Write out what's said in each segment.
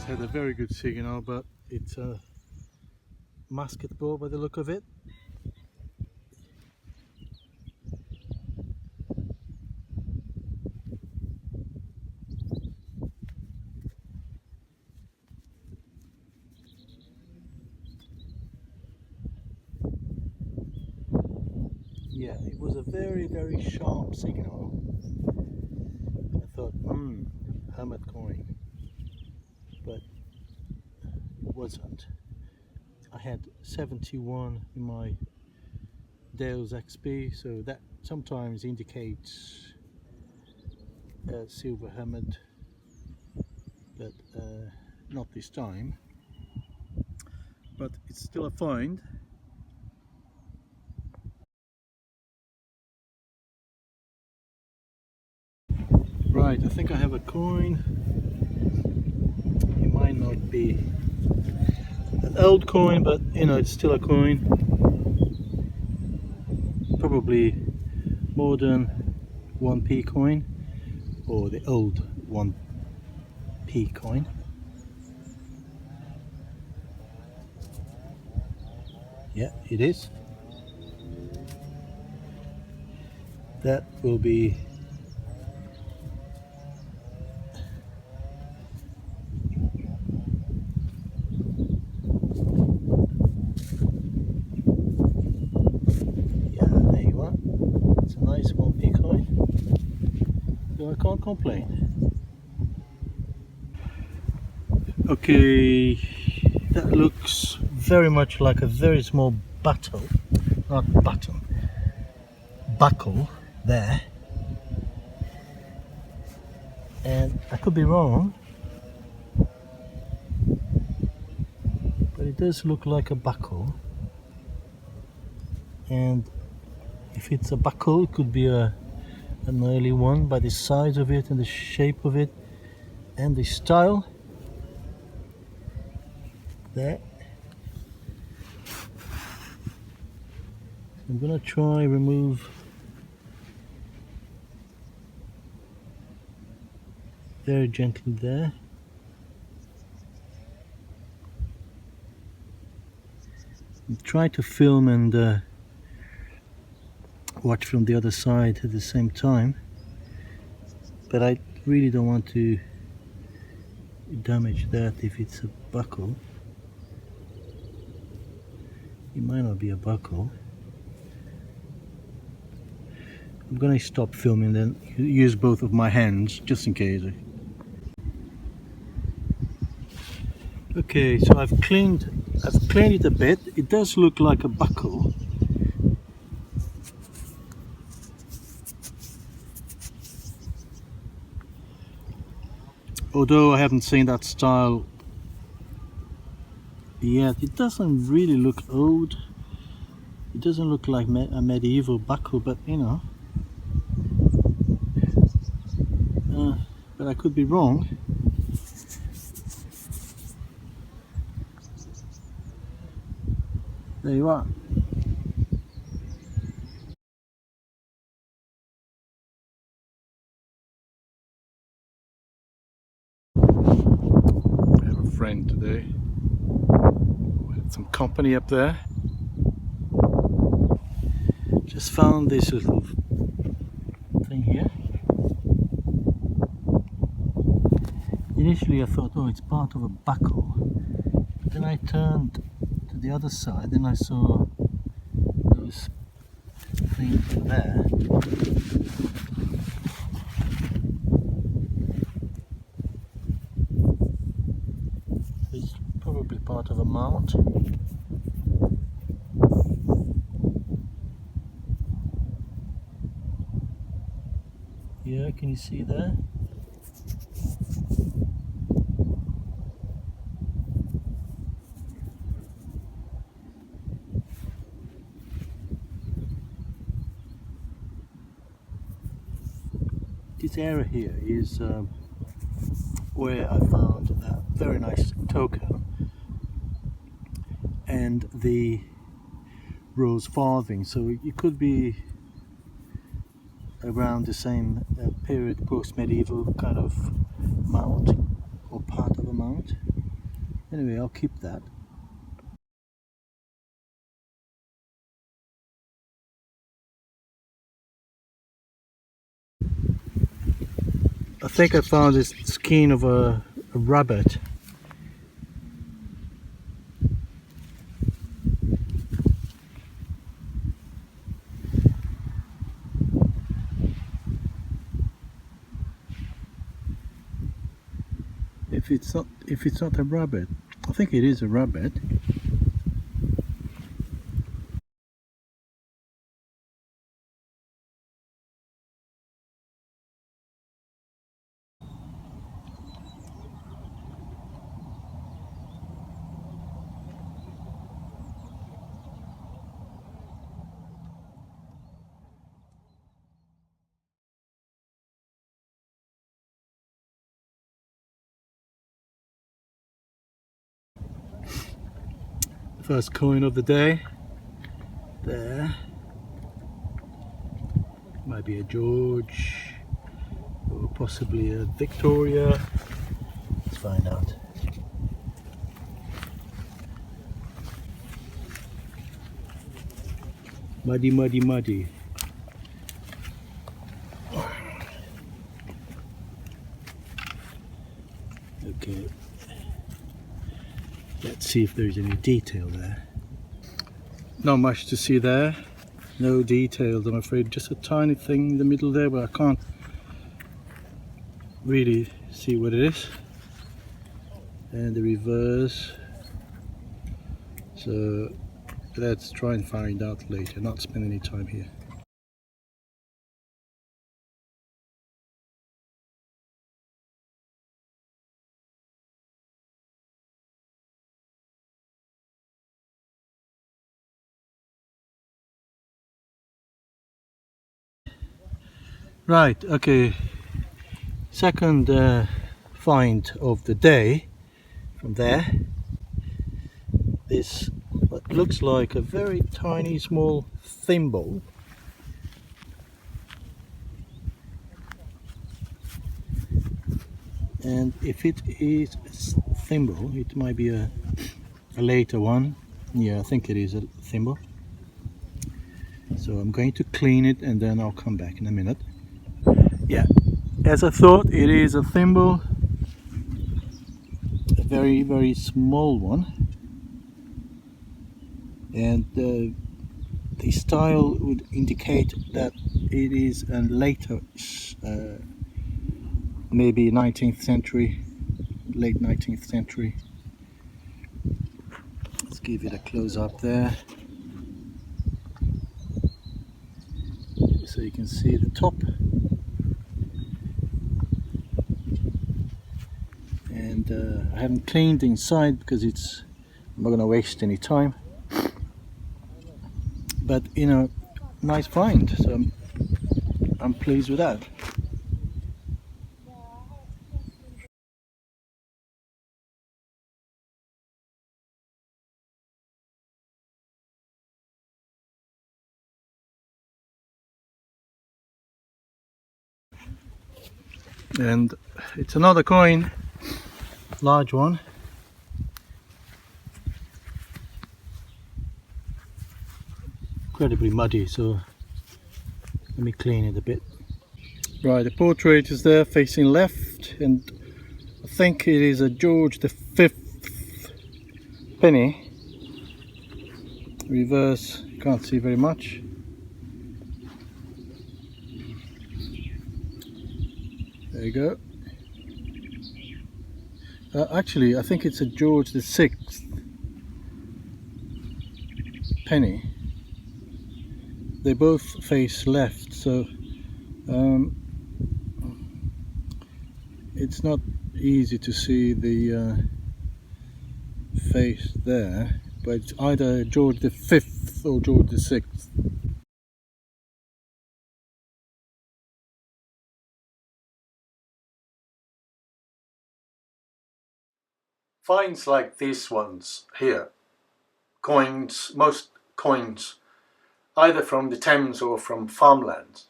It's had a very good signal, but it's a musket ball by the look of it. Yeah, it was a very sharp signal. I thought, hermit coin, but it wasn't. I had 71 in my Deus XP, so that sometimes indicates silver hermit, but not this time. But it's still a find. Right, I think I have a coin. It might not be an old coin, but you know, it's still a coin. Probably modern 1p coin, or the old 1p coin. Yeah, it is. That will be it's a nice 1p coin, so I can't complain. Okay, that looks very much like a very small buckle there, and I could be wrong, but it does look like a buckle, and if it's a buckle, it could be an early one by the size of it and the shape of it and the style there. I'm gonna try remove very gently there. Try to film and watch from the other side at the same time, but I really don't want to damage that if it's a buckle. It might not be a buckle. I'm gonna stop filming, then use both of my hands just in case. Okay, so I've cleaned it a bit. It does look like a buckle. Although I haven't seen that style yet, it doesn't really look old. It doesn't look like a medieval buckle, but you know. But I could be wrong. There you are. I have a friend today. We had some company up there. Just found this little thing here. Initially I thought, oh, it's part of a buckle. Then I turned to the other side and I saw those things there. It's probably part of a mount. Yeah, can you see there? This area here is where I found a very nice token and the rose farthing, so it could be around the same period, post-medieval kind of mount, or part of a mount. Anyway, I'll keep that. I think I found this skin of a rabbit. If it's not a rabbit, I think it is a rabbit. First coin of the day. There. Might be a George or possibly a Victoria. Let's find out. Muddy, muddy, muddy. Okay. Let's see if there's any detail there. Not much to see there. No details, I'm afraid. Just a tiny thing in the middle there, but I can't really see what it is. And the reverse. So let's try and find out later, not spend any time here. Right, okay. Second find of the day from there. This what looks like a very tiny small thimble. And if it is a thimble, it might be a later one. Yeah, I think it is a thimble. So I'm going to clean it and then I'll come back in a minute. Yeah, as I thought, it is a thimble. A very, very small one. And the style would indicate that it is a later, maybe 19th century, late 19th century. Let's give it a close up there, so you can see the top. And I haven't cleaned the inside because I'm not going to waste any time. But you know, nice find, so I'm pleased with that. And it's another coin, large one. Incredibly muddy, so let me clean it a bit. Right, the portrait is there facing left, and I think it is a George V penny. Reverse, can't see very much. There you go. Actually, I think it's a George VI penny. They both face left, so it's not easy to see the face there, but it's either George V or George VI. Finds like these ones here, most coins, either from the Thames or from farmland,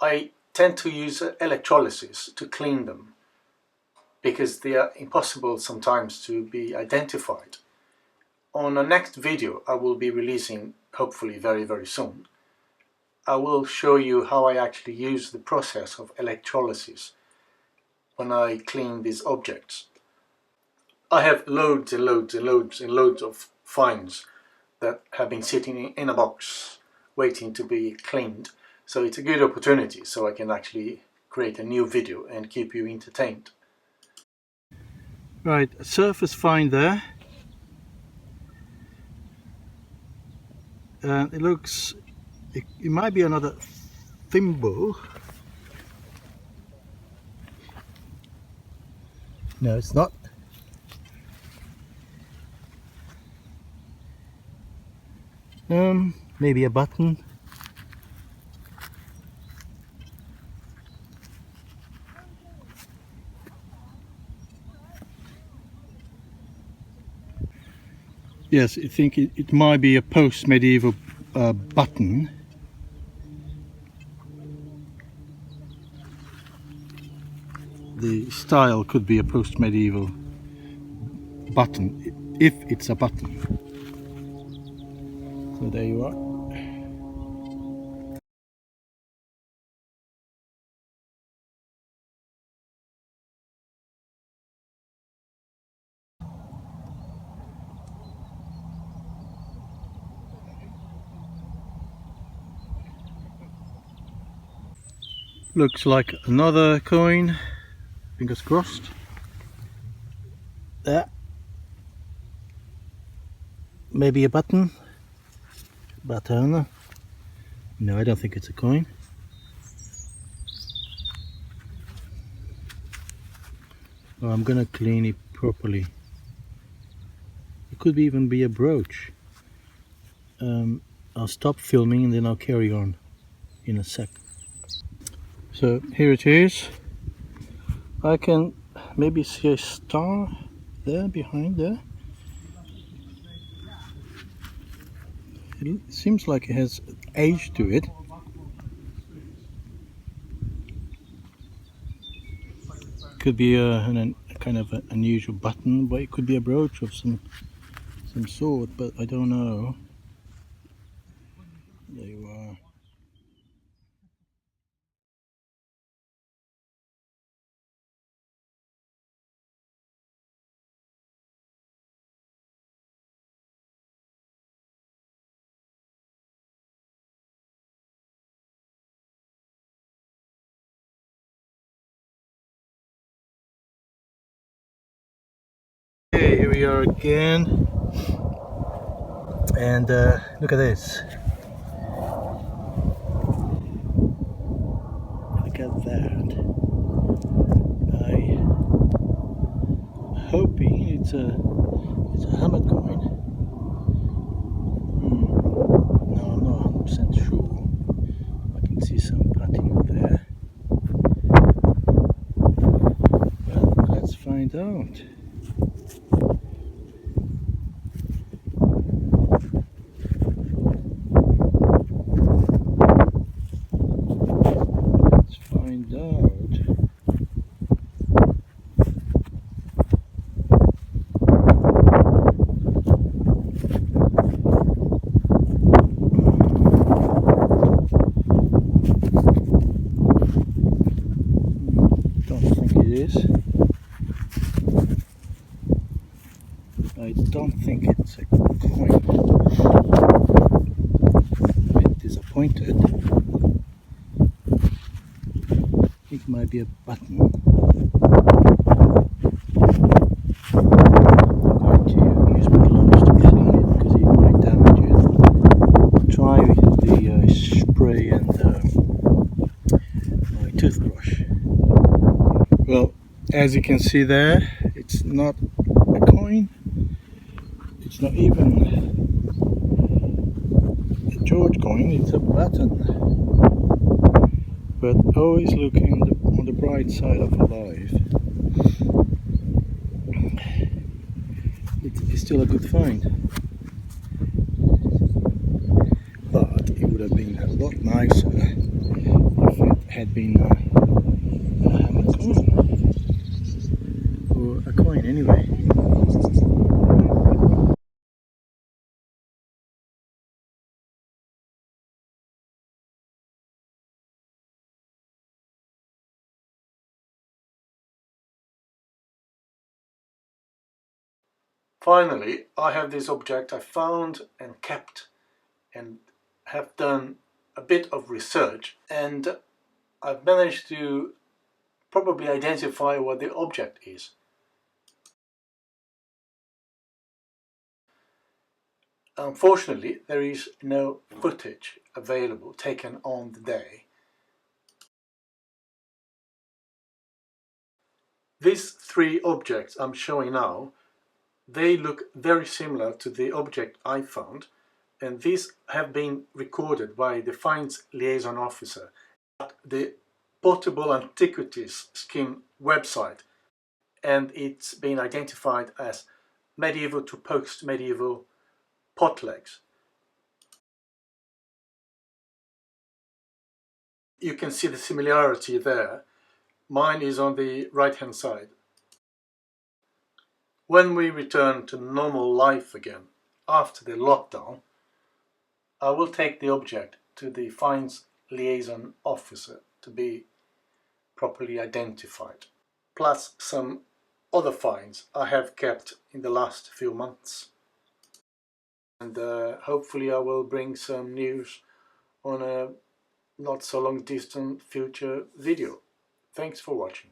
I tend to use electrolysis to clean them, because they are impossible sometimes to be identified. On a next video I will be releasing, hopefully very soon, I will show you how I actually use the process of electrolysis when I clean these objects. I have loads and loads of finds that have been sitting in a box waiting to be cleaned, so it's a good opportunity so I can actually create a new video and keep you entertained. Right, surface find there. It looks, it might be another thimble. No, it's not. Maybe a button. Yes, I think it might be a post-medieval button. The style could be a post-medieval button, if it's a button. So there you are. Looks like another coin, fingers crossed. There. Maybe a button. Button. No, I don't think it's a coin. Oh, I'm gonna clean it properly. It could even be a brooch. I'll stop filming and then I'll carry on in a sec. So here it is. I can maybe see a star there behind there. It seems like it has age to it. Could be a kind of an unusual button, but it could be a brooch of some sort, but I don't know. There you are. Okay, here we are again, and look at this. Look at that. I'm hoping it's a hammer coin. No, I'm not 100% sure. I can see some pattern there. Well, let's find out. I don't think it's a coin. I'm a bit disappointed. I think it might be a button. I'm going to use my gloves to clean it because it might damage it. I'll try the spray and my toothbrush. Well, as you can see there, it's not a coin. It's not even a George coin, it's a button. But always looking on the bright side of life. It's still a good find. But it would have been a lot nicer if it had been a hammer coin. Finally, I have this object I found and kept and have done a bit of research, and I've managed to probably identify what the object is. Unfortunately, there is no footage available taken on the day. These three objects I'm showing now, they look very similar to the object I found, and these have been recorded by the Finds Liaison Officer at the Portable Antiquities Scheme website, and it's been identified as medieval to post-medieval pot legs. You can see the similarity there. Mine is on the right hand side. When we return to normal life again after the lockdown, I will take the object to the Finds Liaison Officer to be properly identified, plus some other finds I have kept in the last few months. And hopefully I will bring some news on a not so long distant future video. Thanks for watching.